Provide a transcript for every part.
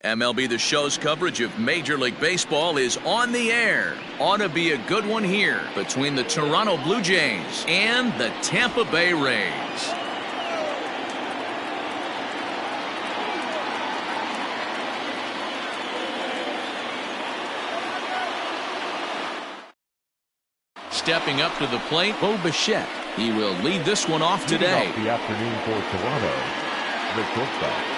MLB The Show's coverage of Major League Baseball is on the air. Ought to be a good one here between the Toronto Blue Jays and the Tampa Bay Rays. Stepping up to the plate, Bo Bichette. He will lead this one off today. Off the afternoon for Toronto, the shortstop.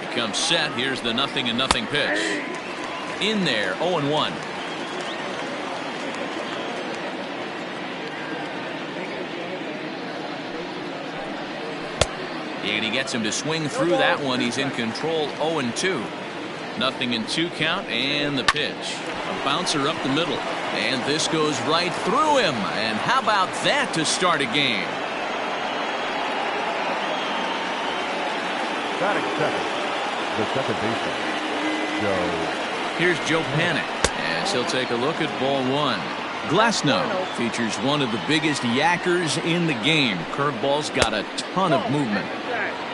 He comes set. Here's the 0-0 pitch. In there, 0-1. And he gets him to swing through that one. He's in control, 0-2. 0-2 count, and the pitch. A bouncer up the middle. And this goes right through him. And how about that to start a game? Batting second, the second baseman, Joe. Here's Joe Panic, as he'll take a look at ball one. Glasnow features one of the biggest yackers in the game. Curveball's got a ton of movement.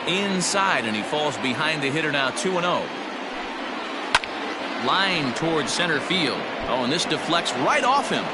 Inside, and he falls behind the hitter now, 2-0. Line towards center field. Oh, and this deflects right off him.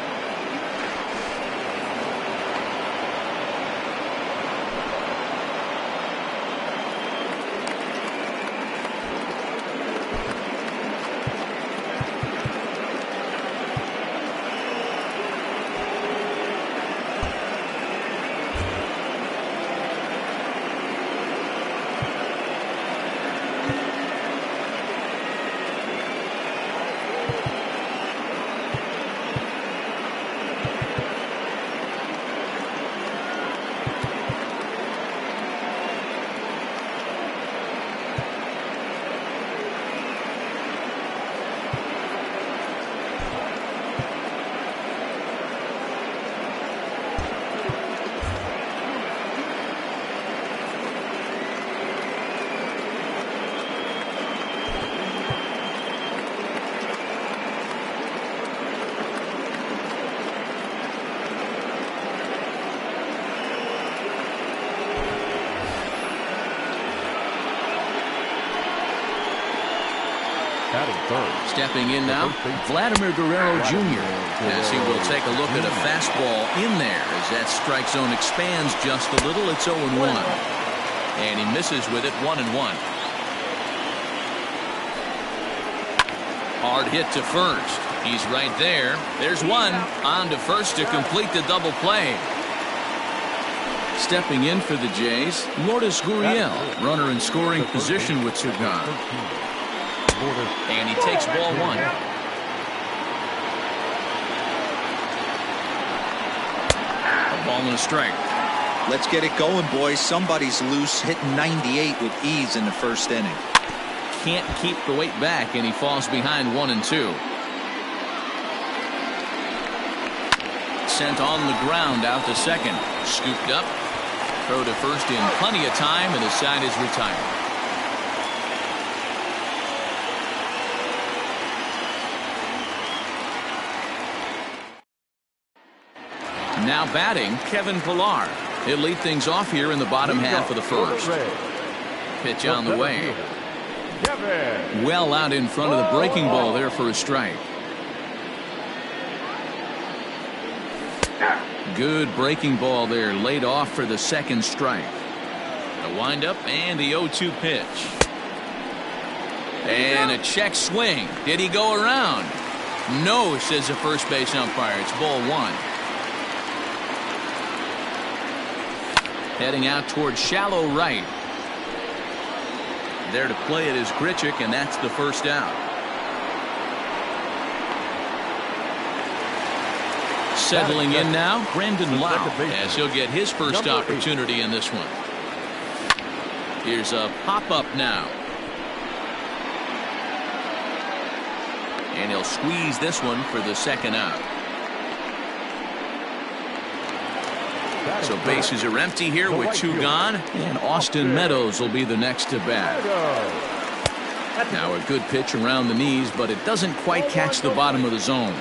Stepping in now, Vladimir Guerrero Jr. as he will take a look at a fastball in there as that strike zone expands just a little. It's 0-1. And he misses with it, 1-1. Hard hit to first. He's right there. There's one. On to first to complete the double play. Stepping in for the Jays, Lourdes Gurriel, runner in scoring position with Cigar. And he takes ball one. A ball and a strike. Let's get it going, boys. Somebody's loose, hitting 98 with ease in the first inning. Can't keep the weight back, and he falls behind 1-2. Sent on the ground out to second. Scooped up. Throw to first in plenty of time, and the side is retired. Now batting, Kevin Pillar. He'll lead things off here in the bottom half of the first. Pitch on the way. Well out in front of the breaking ball there for a strike. Good breaking ball there, laid off for the second strike. The windup and the 0-2 pitch. And a check swing. Did he go around? No, says the first base umpire. It's ball one. Heading out towards shallow right. There to play it is Grichuk, and that's the first out. Settling in now, Brandon Lau, as he'll get his first opportunity in this one. Here's a pop-up now. And he'll squeeze this one for the second out. So bases are empty here with 2 gone, and Austin Meadows will be the next to bat. Now a good pitch around the knees, but it doesn't quite catch the bottom of the zone.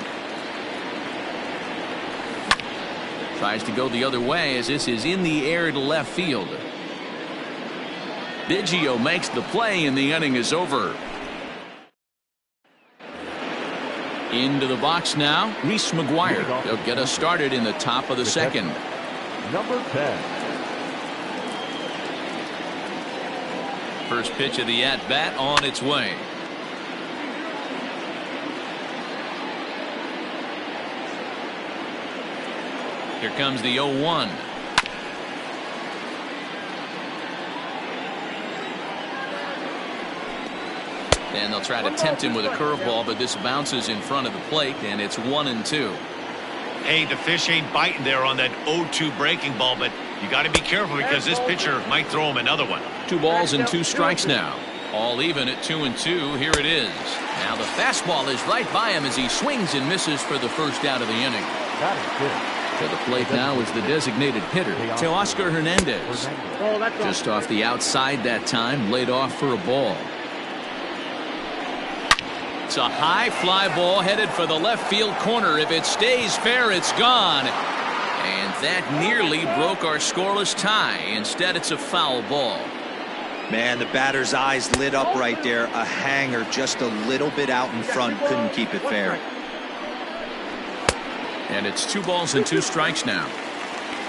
Tries to go the other way as this is in the air to left field. Biggio makes the play and the inning is over. Into the box now, Reese McGuire. They'll get us started in the top of the second. Number 10. First pitch of the at-bat on its way. Here comes the 0-1. And they'll try to tempt him with a curveball, but this bounces in front of the plate, and it's 1-2. Hey, the fish ain't biting there on that 0-2 breaking ball, but you got to be careful because this pitcher might throw him another one. 2 balls and 2 strikes now. All even at 2-2. Here it is. Now the fastball is right by him as he swings and misses for the first out of the inning. To the plate now is the designated hitter, Teoscar Hernandez. Just off the outside that time, laid off for a ball. It's a high fly ball headed for the left field corner. If it stays fair, it's gone. And that nearly broke our scoreless tie. Instead, it's a foul ball. Man, the batter's eyes lit up right there. A hanger just a little bit out in front. Couldn't keep it fair. And it's 2 balls and 2 strikes now.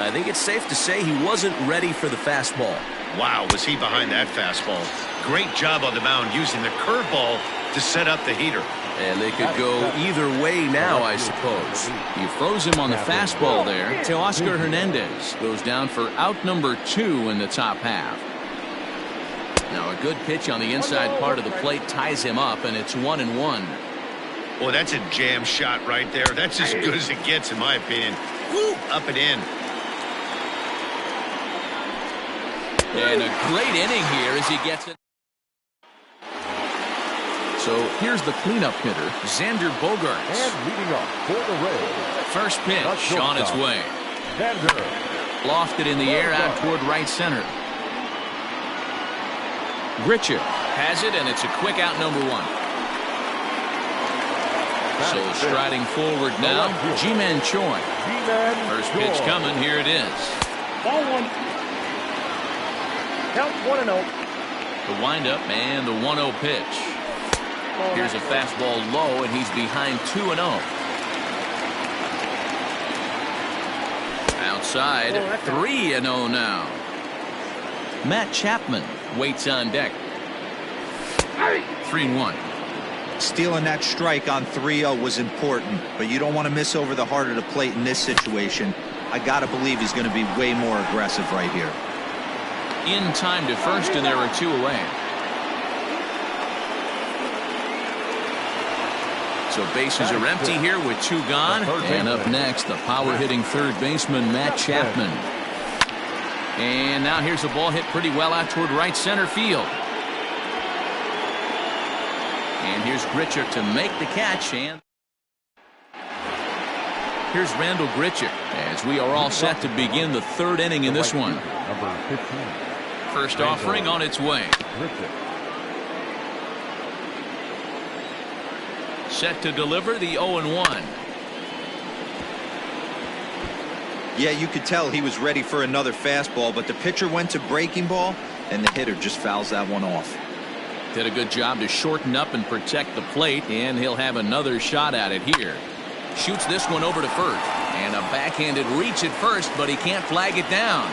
I think it's safe to say he wasn't ready for the fastball. Wow, was he behind that fastball. Great job on the mound using the curveball to set up the heater. And they could go either way now, I suppose. He froze him on the fastball there. Teoscar Hernandez goes down for out number 2 in the top half. Now a good pitch on the inside part of the plate ties him up, and it's 1-1. Well, that's a jam shot right there. That's as good as it gets, in my opinion. Woo, up and in. And a great inning here as he gets it. So here's the cleanup hitter, Xander Bogaerts. And leading up for the Rays. First pitch on its way. Lofted in the air out toward right center. Grichuk has it, and it's a quick out, number 1. So striding forward now, Ji-Man Choi. First pitch coming, here it is. Ball 1. Count 1-0. The windup and the 1-0 pitch. Here's a fastball low, and he's behind 2-0. Outside, 3-0 now. Matt Chapman waits on deck. 3-1. Stealing that strike on 3-0 was important, but you don't want to miss over the heart of the plate in this situation. I got to believe he's going to be way more aggressive right here. In time to first, and there are 2 away. So bases are empty here with 2 gone. And up next, the power-hitting third baseman, Matt Chapman. And now here's a ball hit pretty well out toward right center field. And here's Grichuk to make the catch. And here's Randall Grichuk as we are all set to begin the 3rd inning in this one. Number 15. First offering on its way. Set to deliver the 0-1. Yeah, you could tell he was ready for another fastball, but the pitcher went to breaking ball, and the hitter just fouls that one off. Did a good job to shorten up and protect the plate, and he'll have another shot at it here. Shoots this one over to first, and a backhanded reach at first, but he can't flag it down.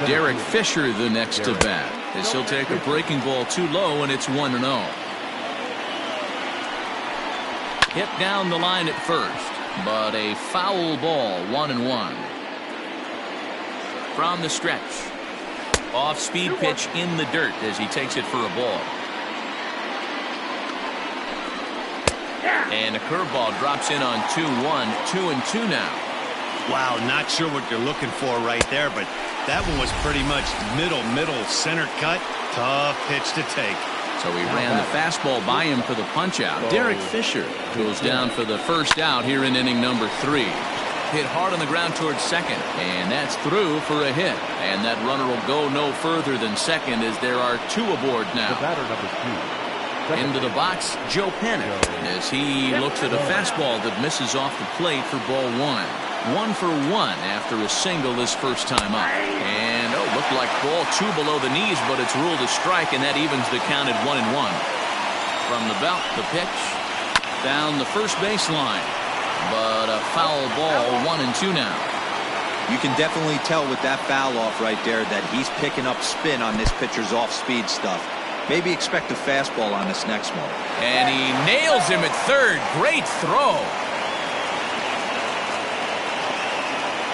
Derek Fisher the next to bat as he'll take a breaking ball too low, and it's 1-0. Hit down the line at first, but a foul ball, 1-1. From the stretch, off speed pitch in the dirt as he takes it for a ball. And a curveball drops in on 2-1, 2-2 now. Wow, not sure what they're looking for right there, but that one was pretty much middle center cut. Tough pitch to take. So he ran the fastball by him for the punch-out. Derek Fisher goes down for the first out here in inning number 3. Hit hard on the ground towards second, and that's through for a hit. And that runner will go no further than second as there are 2 aboard now. The batter, number 2. Into the box, Joe Panic, as he looks at a fastball that misses off the plate for ball 1. 1 for 1 after a single his first time up. And looked like ball 2 below the knees, but it's ruled a strike, and that evens the count at 1-1. From the belt, the pitch down the first baseline, but a foul ball. 1-2 now. You can definitely tell with that foul off right there that he's picking up spin on this pitcher's off-speed stuff. Maybe expect a fastball on this next one. And he nails him at third. Great throw.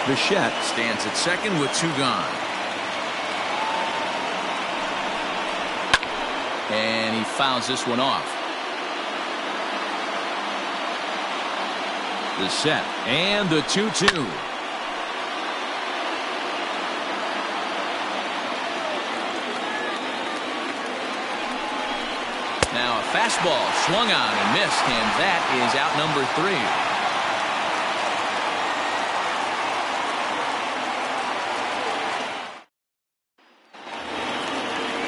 Bichette stands at second with 2 gone. And he fouls this one off. The set and the 2-2. Now a fastball swung on and missed, and that is out number 3.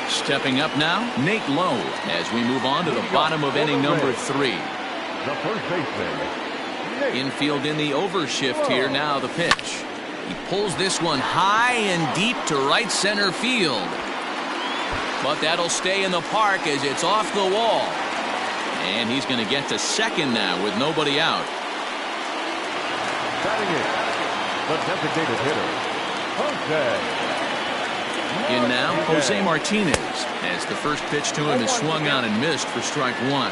Stepping up now, Nate Lowe, as we move on to the bottom of inning number 3. The first baseman. Infield in the overshift here. Now the pitch. He pulls this one high and deep to right center field. But that'll stay in the park as it's off the wall. And he's going to get to second now with nobody out. Batting in, the designated hitter, Jose. In now, Jose Martinez, as the first pitch to him is swung on and missed for strike 1.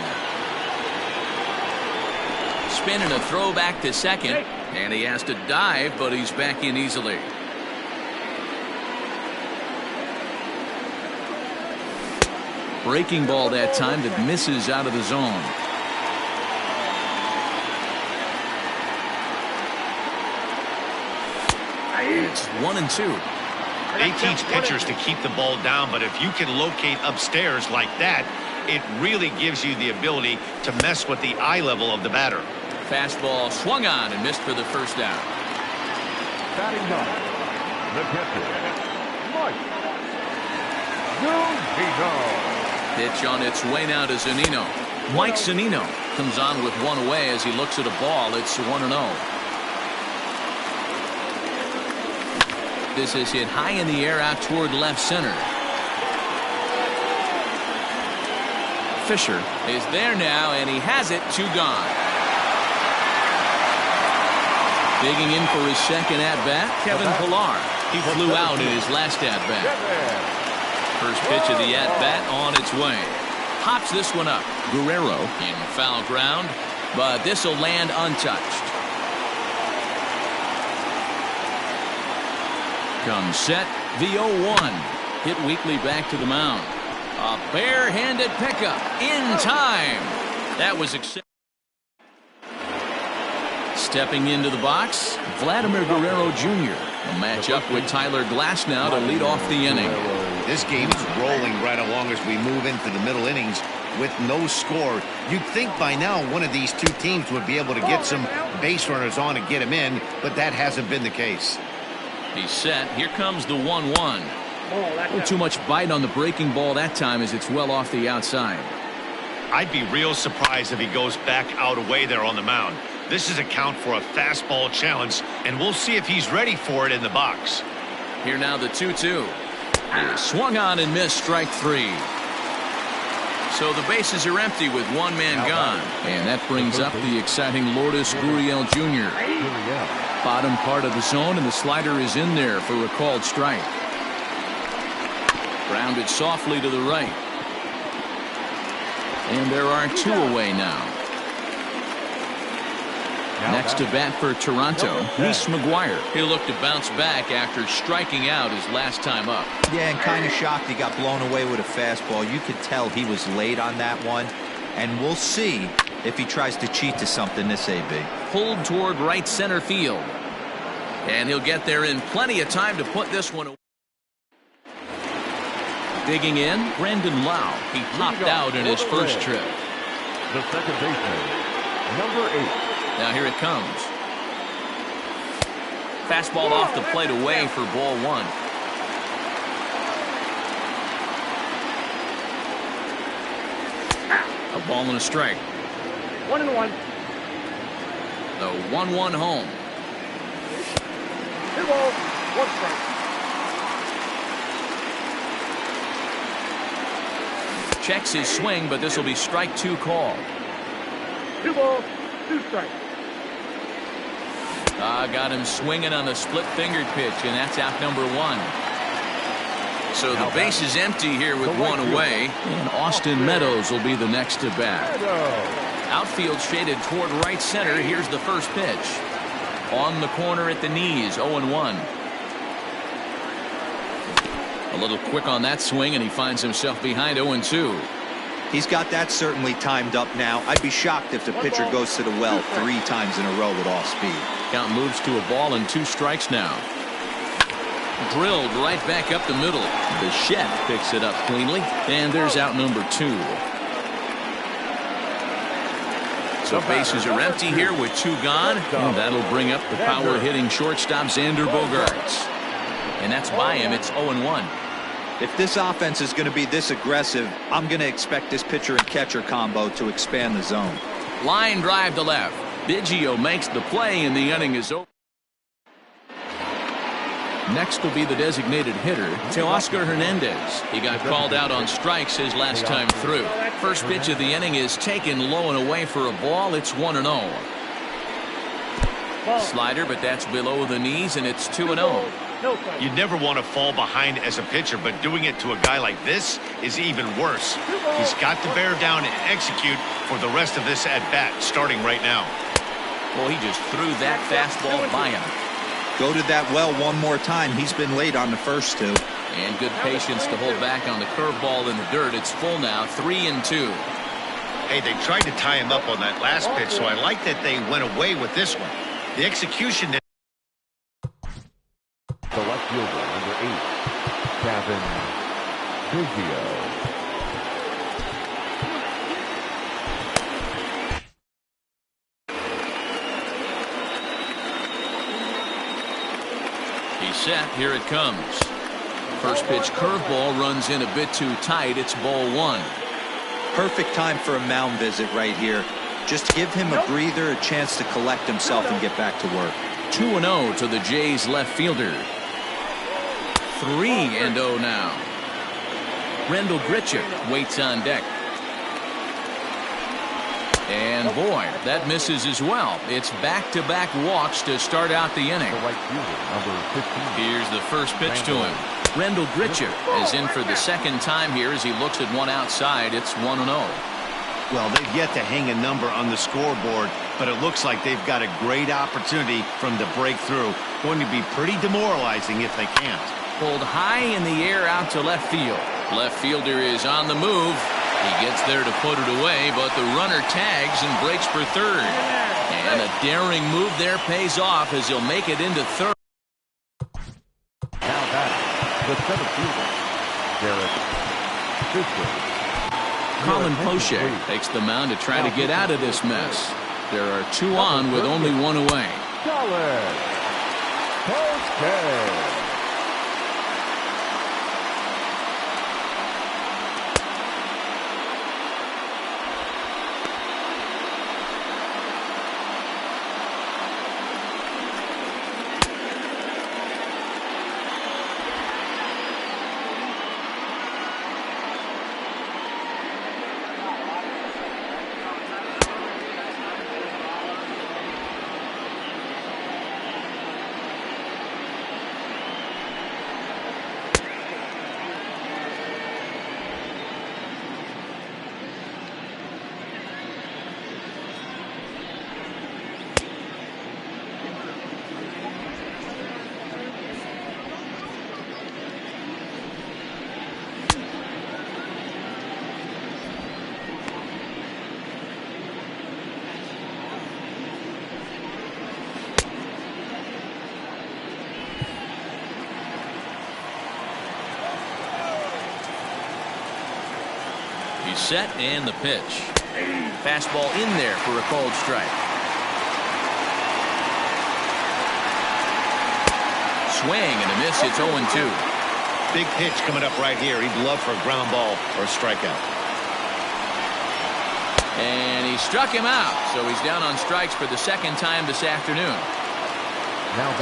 Spin and a throw back to second, and he has to dive, but he's back in easily. Breaking ball that time that misses out of the zone. It's 1-2. They teach pitchers to keep the ball down, but if you can locate upstairs like that, it really gives you the ability to mess with the eye level of the batter. Fastball swung on and missed for the first out. Batting 9, the catcher, Mike Zunino. Pitch on its way now to Zunino. Mike Zunino comes on with 1 away as he looks at a ball. It's 1-0. This is hit high in the air out toward left center. Fisher is there now, and he has it. 2 gone. Digging in for his second at-bat, Kevin Pillar. He flew out in his last at-bat. First pitch of the at-bat on its way. Pops this one up. Guerrero in foul ground, but this will land untouched. Comes set, the 0-1. Hit weakly back to the mound. A bare-handed pickup in time. That was accepted. Stepping into the box, Vladimir Guerrero Jr. A matchup with Tyler Glasnow to lead off the inning. This game is rolling right along as we move into the middle innings with no score. You'd think by now one of these 2 teams would be able to get some base runners on and get them in, but that hasn't been the case. He's set. Here comes the 1-1. A little too much bite on the breaking ball that time as it's well off the outside. I'd be real surprised if he goes back out away there on the mound. This is a count for a fastball challenge, and we'll see if he's ready for it in the box. Here now the 2-2. Swung on and missed, strike 3. So the bases are empty with 1 man gone. And that brings up the exciting Lourdes Gurriel Jr. Bottom part of the zone, and the slider is in there for a called strike. Grounded softly to the right. And there are 2 away now. Next to bat for Toronto, Reese McGuire. He'll look to bounce back after striking out his last time up. Yeah, and kind of shocked he got blown away with a fastball. You could tell he was late on that one. And we'll see if he tries to cheat to something this AB. Pulled toward right center field. And he'll get there in plenty of time to put this one away. Digging in, Brendan Lau. He popped out in his first trip. The second baseman, number 8. Now here it comes. Fastball off the plate away for ball 1. A ball and a strike. 1-1. The 1-1 home. 2 balls, 1 strike. Checks his swing, but this will be strike 2 called. 2 balls, 2 strikes. Got him swinging on the split-fingered pitch, and that's out number 1. So the base is empty here with 1 away, and Austin Meadows will be the next to bat. Outfield shaded toward right center. Here's the first pitch. On the corner at the knees, 0-1. A little quick on that swing, and he finds himself behind 0-2. He's got that certainly timed up now. I'd be shocked if the pitcher goes to the well 3 times in a row with off speed. Count moves to a ball and 2 strikes now. Drilled right back up the middle. Bichette picks it up cleanly, and there's out number 2. So bases are empty here with 2 gone, and that'll bring up the power-hitting shortstop Xander Bogaerts. And that's by him. It's 0-1. If this offense is going to be this aggressive, I'm going to expect this pitcher and catcher combo to expand the zone. Line drive to left. Biggio makes the play, and the inning is over. Next will be the designated hitter, Teoscar Hernandez. He got called out on strikes his last time through. First pitch of the inning is taken low and away for a ball. It's 1-0. Slider, but that's below the knees, and it's 2-0. You never want to fall behind as a pitcher, but doing it to a guy like this is even worse. He's got to bear down and execute for the rest of this at-bat, starting right now. Well, he just threw that fastball by him. Go to that well one more time. He's been late on the first 2. And good patience to hold back on the curveball in the dirt. It's full now, 3-2. Hey, they tried to tie him up on that last pitch, so I like that they went away with this one. The execution. The left fielder, number 8, Gavin Biggio. He's set. Here it comes. First pitch curveball runs in a bit too tight. It's ball 1. Perfect time for a mound visit right here. Just give him a breather, a chance to collect himself and get back to work. 2-0 to the Jays left fielder. 3-0 now. Rendell Grichuk waits on deck. And boy, that misses as well. It's back-to-back walks to start out the inning. The right fielder, number 15. Here's the first pitch to him. Rendell Grichuk is in for the second time here as he looks at one outside. It's 1-0. Well, they've yet to hang a number on the scoreboard, but it looks like they've got a great opportunity from the breakthrough. Going to be pretty demoralizing if they can't. Pulled high in the air out to left field. Left fielder is on the move. He gets there to put it away, but the runner tags and breaks for third. And a daring move there pays off as he'll make it into third. Now batting, the center fielder, Derek Fisher. Colin Poche takes the mound to try to get out of this mess. There are 2 on with only 1 away. Colin Poche. set and the pitch. Fastball in there for a called strike. Swing and a miss. It's 0-2. Big pitch coming up right here. He'd love for a ground ball or a strikeout. And he struck him out. So he's down on strikes for the second time this afternoon.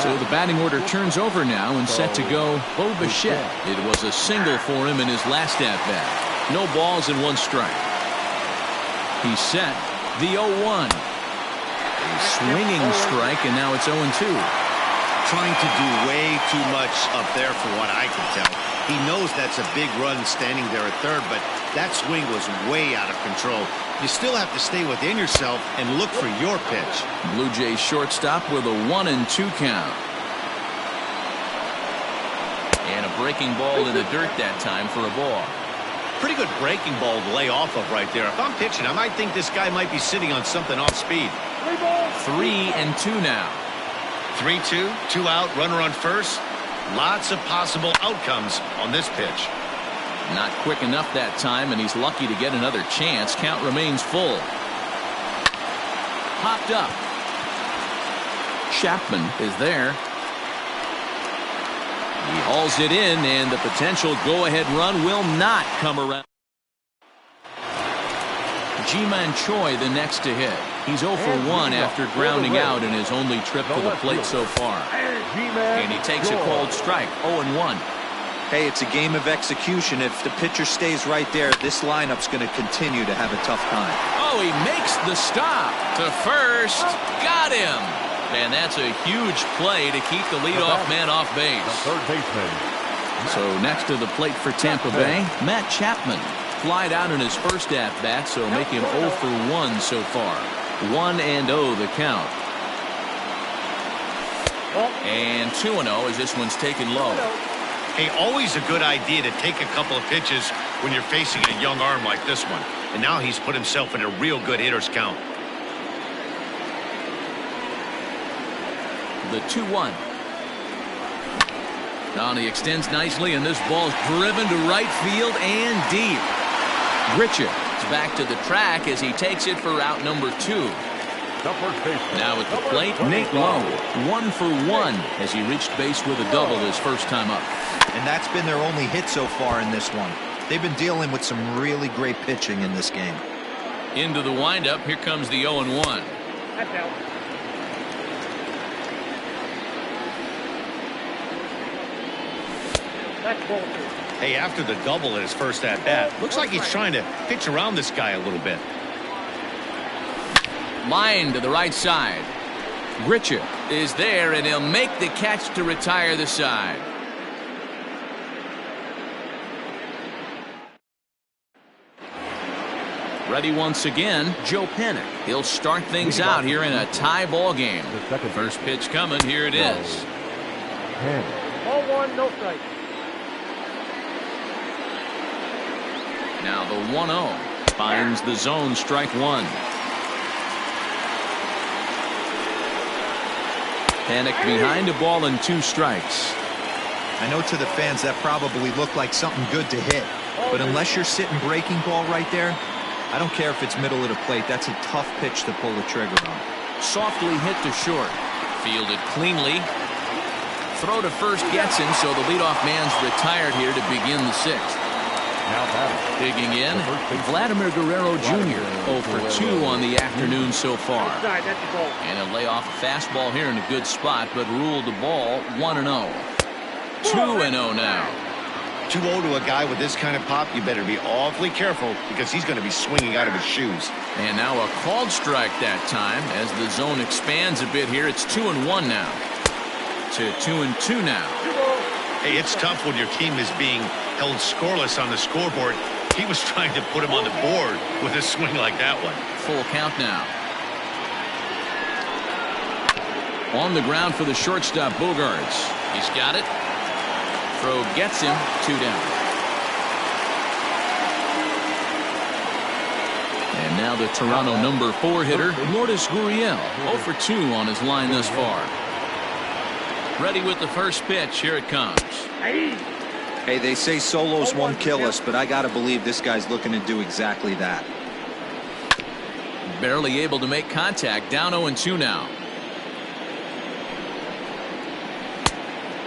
So the batting order turns over now and set to go Bo Bichette. It was a single for him in his last at-bat. No balls and 1 strike. He's set the 0-1. A swinging strike, and now it's 0-2. Trying to do way too much up there for what I can tell. He knows that's a big run standing there at third, but that swing was way out of control. You still have to stay within yourself and look for your pitch. Blue Jays shortstop with a 1-2 count. And a breaking ball in the dirt that time for a ball. Pretty good breaking ball to lay off of right there. If I'm pitching, I might think this guy might be sitting on something off speed. 3-2 now. 3-2, 2 out, runner on first. Lots of possible outcomes on this pitch. Not quick enough that time, and he's lucky to get another chance. Count remains full. Popped up. Chapman is there. He hauls it in, and the potential go-ahead run will not come around. Ji-Man Choi the next to hit. He's 0 for 1 after grounding out in his only trip to the plate so far. And he takes a called strike, 0-1. Hey, it's a game of execution. If the pitcher stays right there, this lineup's going to continue to have a tough time. Oh, he makes the stop to first. Got him. And that's a huge play to keep the leadoff man off base. Third baseman. So next to the plate for Tampa Bay, Matt Chapman. Flied out in his first at-bat, so make him 0 for 1 so far. 1-0 the count. And 2-0 as this one's taken low. Hey, always a good idea to take a couple of pitches when you're facing a young arm like this one. And now he's put himself in a real good hitter's count. The 2-1. Now he extends nicely, and this ball's driven to right field and deep. Grichuk is back to the track as he takes it for out number 2. Now at the plate, Nate Lowe, 1 for 1 as he reached base with a double his first time up. And that's been their only hit so far in this one. They've been dealing with some really great pitching in this game. Into the windup, here comes the 0-1. That's out. That's ball 2. Hey, after the double at his first at-bat, looks like he's trying to pitch around this guy a little bit. Line to the right side. Grichuk is there, and he'll make the catch to retire the side. Ready once again, Joe Panik. He'll start things out here in a tie ball game. First pitch coming, here it is. Ball 1, no strike. Now the 1-0 finds the zone, strike 1. Panik behind a ball and 2 strikes. I know to the fans that probably looked like something good to hit, but unless you're sitting breaking ball right there, I don't care if it's middle of the plate. That's a tough pitch to pull the trigger on. Softly hit to short. Fielded cleanly. Throw to first gets him, so the leadoff man's retired here to begin the 6th. Digging in, Vladimir Guerrero Jr. 0 for 2 on the afternoon so far. And he'll lay off a fastball here in a good spot, but ruled the ball 1-0. 2-0 now. 2-0 to a guy with this kind of pop, you better be awfully careful because he's going to be swinging out of his shoes. And now a called strike that time as the zone expands a bit here. It's 2-1 now. To 2-2 now. Hey, it's tough when your team is being held scoreless on the scoreboard. He was trying to put him on the board with a swing like that one. Full count now. On the ground for the shortstop, Bogarts. He's got it. Throw gets him, 2 down. And now the Toronto number 4 hitter, Lourdes Gurriel, 0 for 2 on his line thus far. Ready with the first pitch. Here it comes. Hey, they say solos won't kill us, but I gotta believe this guy's looking to do exactly that. Barely able to make contact. Down 0-2 now.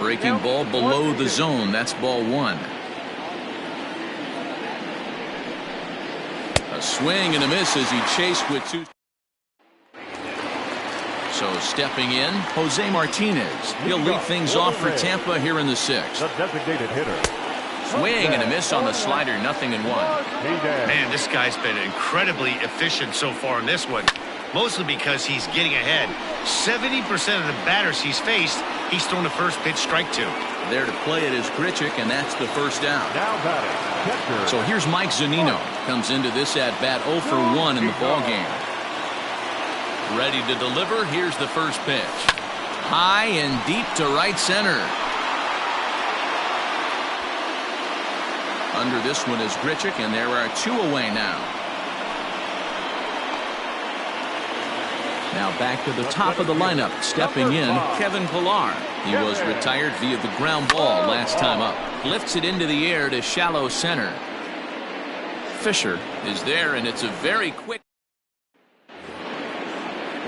Breaking ball below the zone. That's ball one. A swing and a miss as he chased with two. So stepping in, Jose Martinez. He'll lead things off for Tampa here in the sixth. The designated hitter. Swing and a miss on the slider. 0-1. Man, this guy's been incredibly efficient so far in this one. Mostly because he's getting ahead. 70% of the batters he's faced, he's thrown the first pitch strike to. There to play it is Grichuk, and that's the first down. Now batting, catcher. So here's Mike Zunino. Comes into this at-bat 0 for 1 in the ballgame. Ready to deliver. Here's the first pitch. High and deep to right center. Under this one is Grichuk, and there are 2 away now. Now back to the top of the lineup. Stepping in, Kevin Pillar. He was retired via the ground ball last time up. Lifts it into the air to shallow center. Fisher is there, and it's a very quick.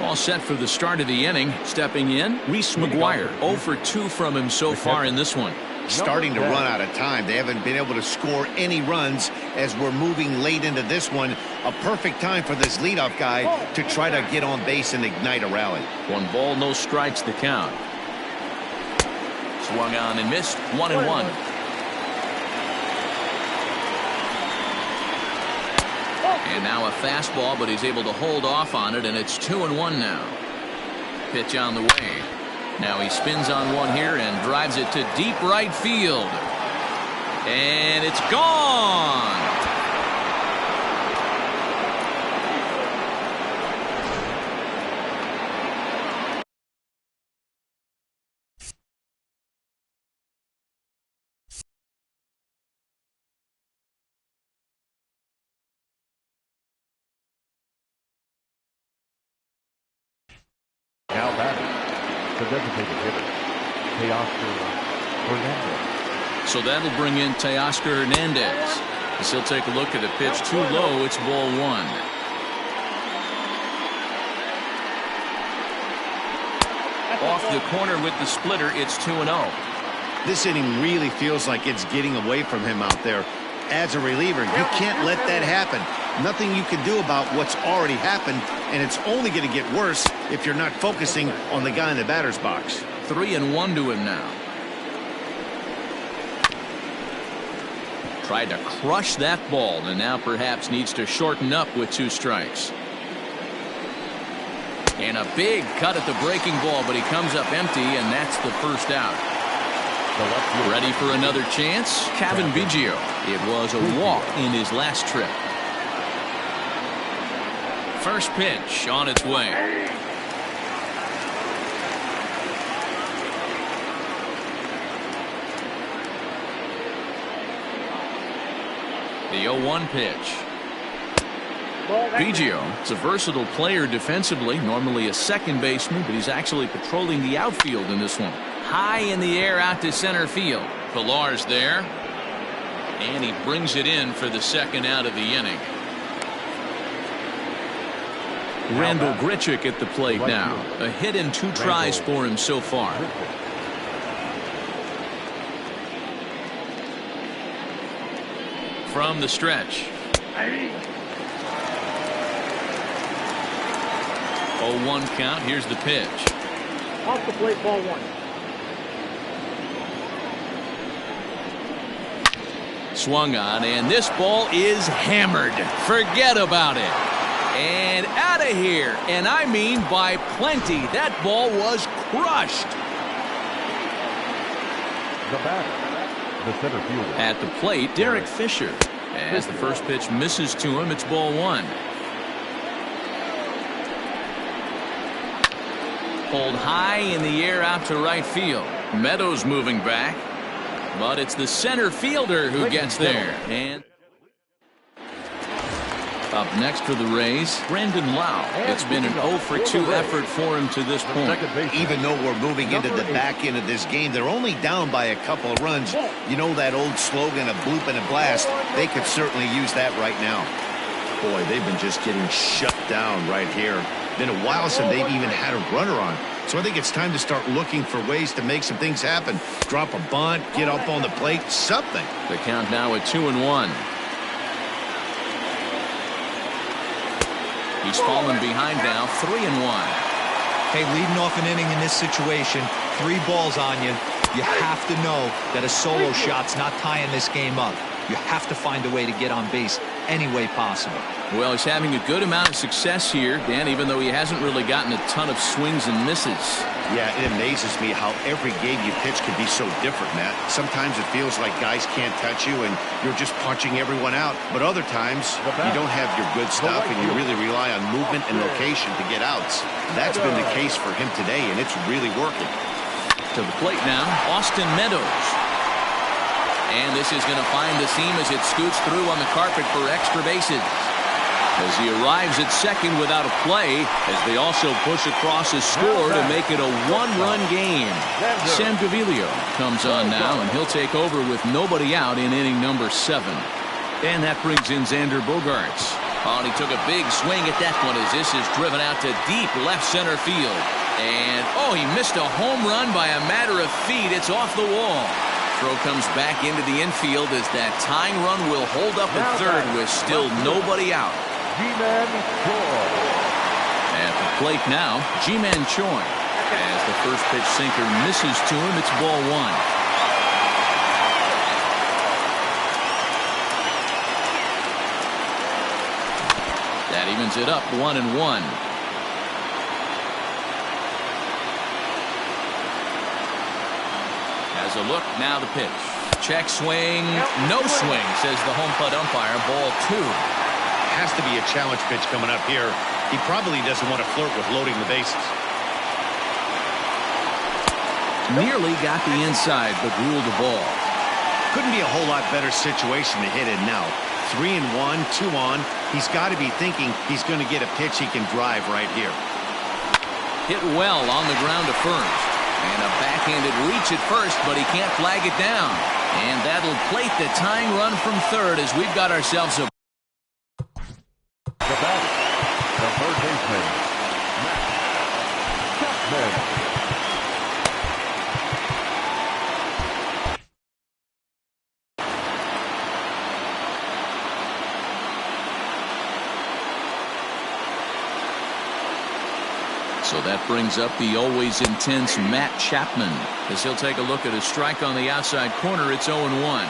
All set for the start of the inning. Stepping in, Reese McGuire. 0 for 2 from him so far in this one. Starting to run out of time. They haven't been able to score any runs as we're moving late into this one. A perfect time for this leadoff guy to try to get on base and ignite a rally. 1 ball, no strikes the count. Swung on and missed. 1-1. And now a fastball, but he's able to hold off on it, and it's 2-1 now. Pitch on the way. Now he spins on one here and drives it to deep right field. And it's gone. Now batting, the designated hitter, Teoscar Hernandez. So that'll bring in Teoscar Hernandez. As he'll take a look at a pitch too low. It's ball 1. Off the corner with the splitter. It's 2-0. This inning really feels like it's getting away from him out there. As a reliever, you can't let that happen. Nothing you can do about what's already happened, and it's only going to get worse if you're not focusing on the guy in the batter's box. 3-1 to him now. Tried to crush that ball, and now perhaps needs to shorten up with 2 strikes. And a big cut at the breaking ball, but he comes up empty, and that's the first out. Ready for another chance? Kevin Biggio. It was a walk in his last trip. First pitch on its way. The 0-1 pitch. Biggio is a versatile player defensively, normally a second baseman, but he's actually patrolling the outfield in this one. High in the air out to center field. Pillar's there, and he brings it in for the second out of the inning. Randall Grichuk at the plate now. A hit and 2 tries for him so far. From the stretch. 0-1 count. Here's the pitch. Off the plate, ball 1. Swung on, and this ball is hammered. Forget about it. And out of here. And I mean by plenty. That ball was crushed. The batter, the center fielder. At the plate, Derek Fisher. As the first pitch misses to him, it's ball 1. Pulled high in the air out to right field. Meadows moving back. But it's the center fielder who gets there. And Up next for the Rays, Brandon Lau. It's been an 0 for 2 effort for him to this point. Even though we're moving into the back end of this game, they're only down by a couple of runs. You know that old slogan, a bloop and a blast? They could certainly use that right now. Boy, they've been just getting shut down right here. Been a while since they've even had a runner on. So I think it's time to start looking for ways to make some things happen. Drop a bunt, get up on the plate, something. The count now at 2-1. He's fallen behind now, 3-1. Hey, leading off an inning in this situation, 3 balls on you. You have to know that a solo shot's not tying this game up. You have to find a way to get on base any way possible. Well, he's having a good amount of success here, Dan, even though he hasn't really gotten a ton of swings and misses. Yeah, it amazes me how every game you pitch can be so different, Matt. Sometimes it feels like guys can't touch you and you're just punching everyone out. But other times, you don't have your good stuff and you really rely on movement and location to get outs. That's been the case for him today, and it's really working. To the plate now, Austin Meadows. And this is going to find the seam as it scoots through on the carpet for extra bases. As he arrives at second without a play, as they also push across his score to make it a 1-run game. Sam Gaviglio comes on now, and he'll take over with nobody out in inning number 7. And that brings in Xander Bogaerts. Oh, and he took a big swing at that one as this is driven out to deep left center field. And, oh, he missed a home run by a matter of feet. It's off the wall. Throw comes back into the infield as that tying run will hold up at third with still nobody out. At the plate now, Ji-Man Choi. As the first pitch sinker misses to him, it's ball 1. That evens it up 1-1. As a look, now the pitch. Check swing, no swing, says the home plate umpire. Ball 2. Has to be a challenge pitch coming up here. He probably doesn't want to flirt with loading the bases. Nearly got the inside, but ruled the ball. Couldn't be a whole lot better situation to hit in now. 3-1, 2 on. He's got to be thinking he's going to get a pitch he can drive right here. Hit well on the ground to first. And a backhanded reach at first, but he can't flag it down. And that'll plate the tying run from third as we've got ourselves a... The batter, the third baseman, Matt Chapman. So that brings up the always intense Matt Chapman as he'll take a look at a strike on the outside corner. It's 0-1.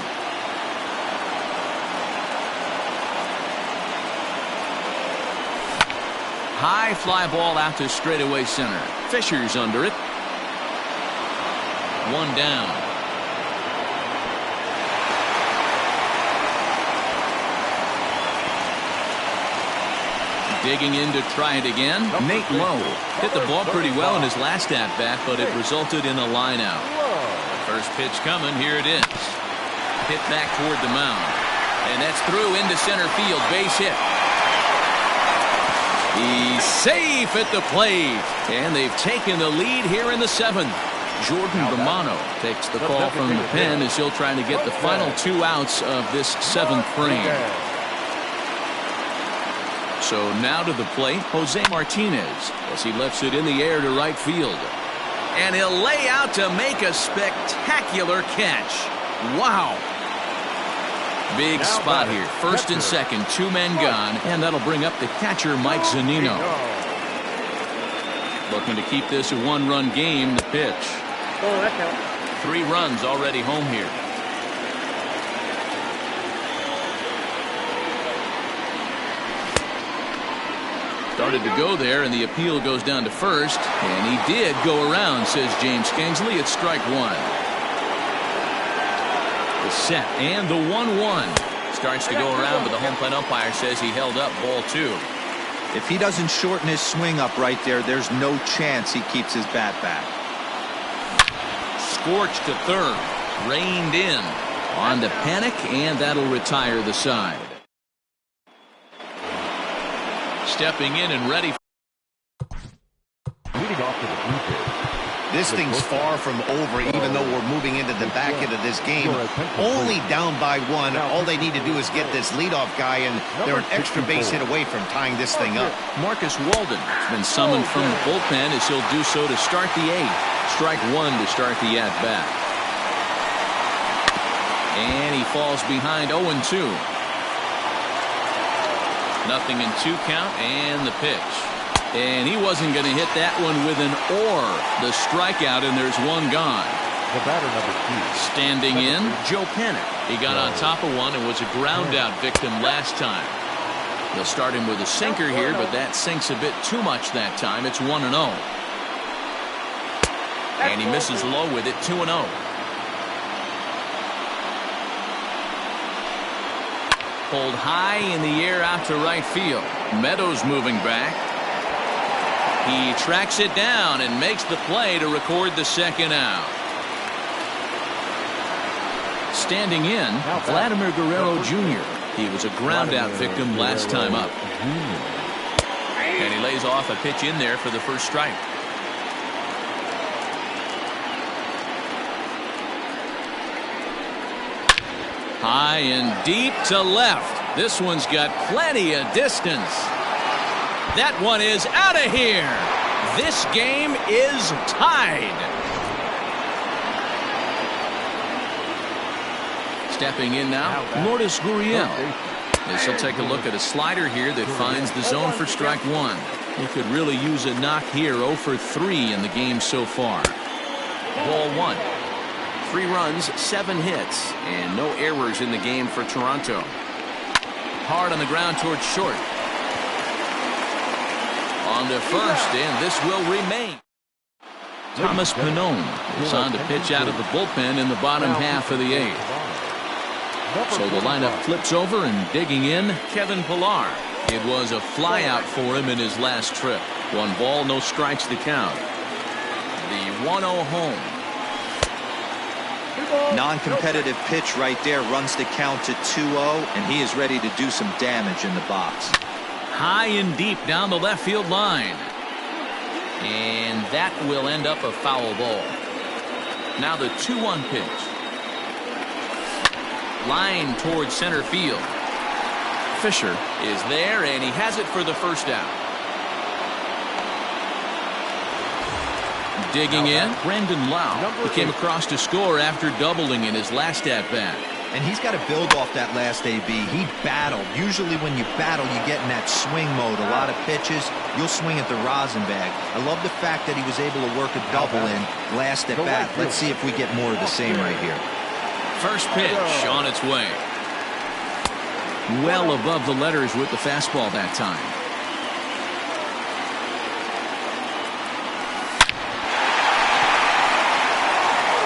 High fly ball out to straightaway center. Fisher's under it. 1 down. Digging in to try it again. Nate Lowe hit the ball pretty well in his last at-bat, but it resulted in a line out. First pitch coming. Here it is. Hit back toward the mound. And that's through into center field. Base hit. He's safe at the plate. And they've taken the lead here in the 7th. Jordan Romano takes the call from the pen as he'll try to get the final 2 outs of this 7th frame. So now to the plate, Jose Martinez as he lifts it in the air to right field. And he'll lay out to make a spectacular catch. Wow. Big spot here. First and second, 2 men gone. And that'll bring up the catcher, Mike Zunino. Looking to keep this a 1-run game. The pitch. 3 runs already home here. Started to go there, and the appeal goes down to first. And he did go around, says James Kingsley. It's strike 1. The set and the 1-1. Starts to go around, but the home plate umpire says he held up ball 2. If he doesn't shorten his swing up right there, there's no chance he keeps his bat back. Scorched to third. Reined in. On to Panic, and that'll retire the side. Stepping in and ready. Leading off to the defense. This thing's far from over, even though we're moving into the back end of this game. Only down by one. All they need to do is get this leadoff guy, and they're an extra base hit away from tying this thing up. Marcus Walden has been summoned from the bullpen as he'll do so to start the eighth. Strike one to start the at-bat. And he falls behind 0-2. Nothing in 2 count, and the pitch. And he wasn't going to hit that one with an or. The strikeout, and there's one gone. The batter number 2. Standing in, Joe Panic. He got on top of one and was a ground-out victim last time. They'll start him with a sinker here, but that sinks a bit too much that time. It's 1-0. And he misses low with it, 2-0. Pulled high in the air out to right field. Meadows moving back. He tracks it down and makes the play to record the second out. Standing in, Vladimir Guerrero Jr. He was a ground-out victim last time up. And he lays off a pitch in there for the first strike. High and deep to left. This one's got plenty of distance. That one is out of here. This game is tied. Stepping in now, Lourdes Gurriel. As he'll take a look at a slider here that finds the zone for strike one. He could really use a knock here. 0 for 3 in the game so far. Ball one. 3 runs, 7 hits, and no errors in the game for Toronto. Hard on the ground towards short. On to first, and this will remain. Thomas Pannone is on to pitch out of the bullpen in the bottom half of the 8th. So the lineup flips over, and digging in, Kevin Pillar. It was a flyout for him in his last trip. 1 ball, no strikes to count. The 1-0 home. Non-competitive pitch right there, runs the count to 2-0, and he is ready to do some damage in the box. High and deep down the left field line. And that will end up a foul ball. Now the 2-1 pitch. Line towards center field. Fisher is there, and he has it for the first out. Digging in, Brandon Lau. He came across to score after doubling in his last at-bat. And he's got to build off that last AB. He battled. Usually when you battle, you get in that swing mode. A lot of pitches, you'll swing at the rosin bag. I love the fact that he was able to work a double in last at bat. Let's see if we get more of the same right here. First pitch on its way. Well above the letters with the fastball that time.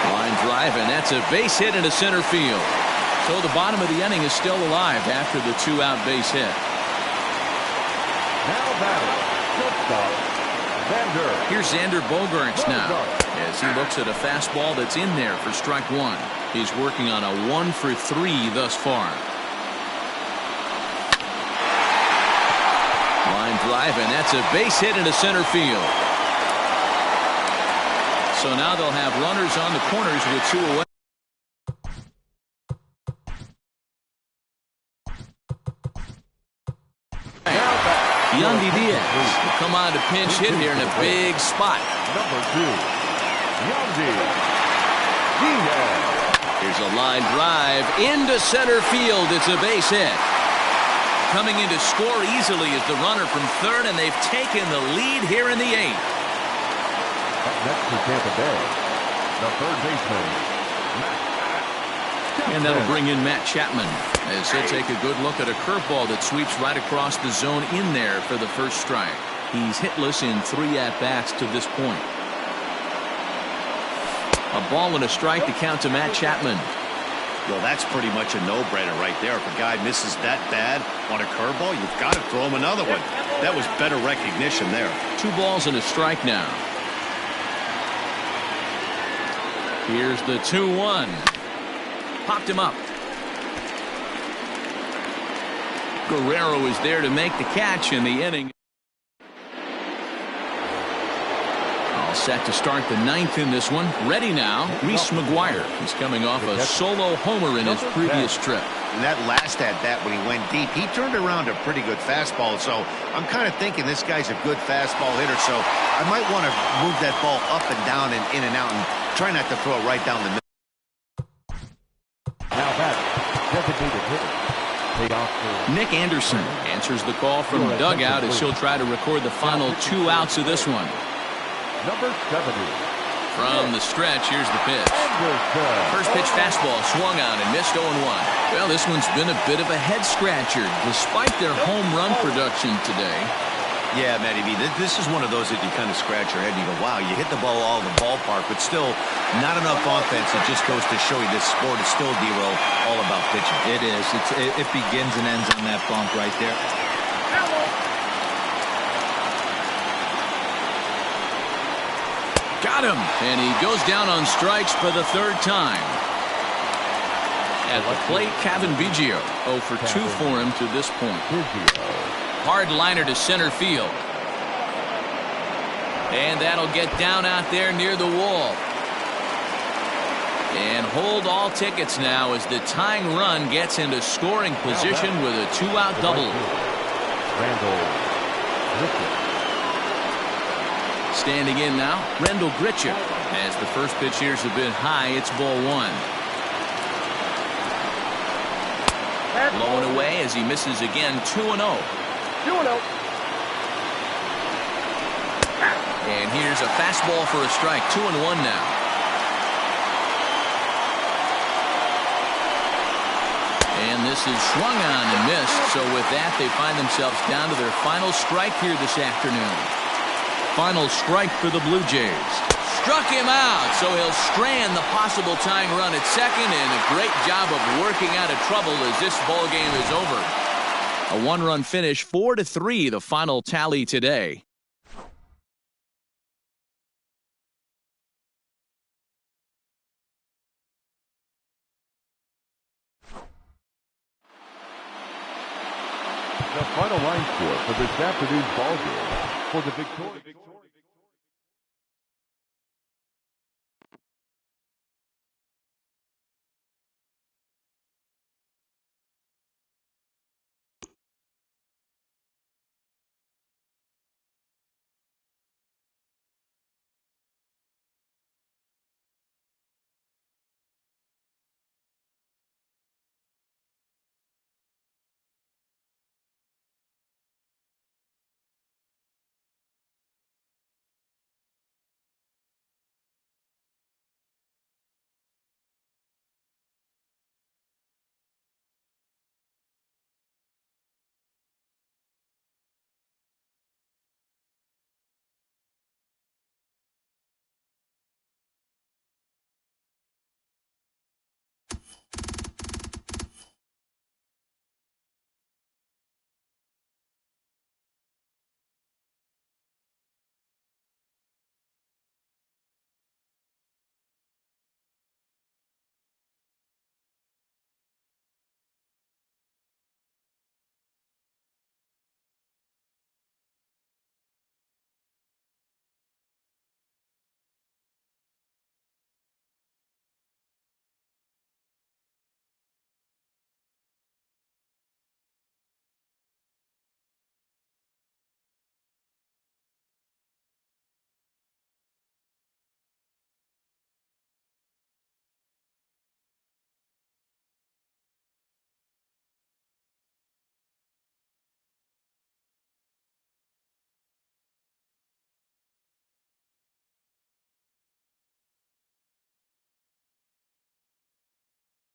Line drive, and that's a base hit into center field. So the bottom of the inning is still alive after the 2-out base hit. Now batting, shortstop, Xander. Here's Xander Bogaerts now as he looks at a fastball that's in there for strike one. He's working on a 1 for 3 thus far. Line drive, and that's a base hit into center field. So now they'll have runners on the corners with 2 away. Yandy Diaz will come on to pinch hit here in a big spot. Number 2, Yandy Diaz. Here's a line drive into center field. It's a base hit. Coming in to score easily is the runner from third, and they've taken the lead here in the 8th. Up next to Tampa Bay, the third baseman. And that'll bring in Matt Chapman as he'll take a good look at a curveball that sweeps right across the zone in there for the first strike. He's hitless in 3 at-bats to this point. A ball and a strike to count to Matt Chapman. Well, that's pretty much a no-brainer right there. If a guy misses that bad on a curveball, you've got to throw him another one. That was better recognition there. 2 balls and a strike now. Here's the 2-1. Popped him up. Guerrero is there to make the catch in the inning. All set to start the ninth in this one. Ready now, Reese McGuire. He's coming off a solo homer in his previous trip. And that last at-bat when he went deep, he turned around a pretty good fastball. So I'm kind of thinking this guy's a good fastball hitter. So I might want to move that ball up and down and in and out and try not to throw it right down the middle. Now that designated hitter. Paid off for Nick Anderson answers the call from the dugout as he'll try to record the final 2 outs of this one. number 70. From the stretch, here's the pitch. First pitch fastball swung on and missed 0-1. Well, this one's been a bit of a head-scratcher despite their home run production today. Yeah, Matty B, this is one of those that you kind of scratch your head and you go, wow, you hit the ball all in the ballpark, but still not enough offense. It just goes to show you this sport is still, D-Row, all about pitching. It is. It begins and ends on that bump right there. Got him, and he goes down on strikes for the 3rd time. At the plate, Kevin Biggio, 0 for 2 for him to this point. Hard liner to center field. And that'll get down out there near the wall. And hold all tickets now as the tying run gets into scoring position with a 2-out double. Standing in now, Rendell Gritchick. As the first pitch here is a bit high, it's ball 1. Low and away as he misses again, 2-0. 2-0. And here's a fastball for a strike, 2-1 now. And this is swung on and missed. So with that, they find themselves down to their final strike here this afternoon. Final strike for the Blue Jays. Struck him out, so he'll strand the possible tying run at second, and a great job of working out of trouble as this ball game is over. A 1-run finish, 4-3, the final tally today. The final line score for this afternoon's ball game for the Victoria.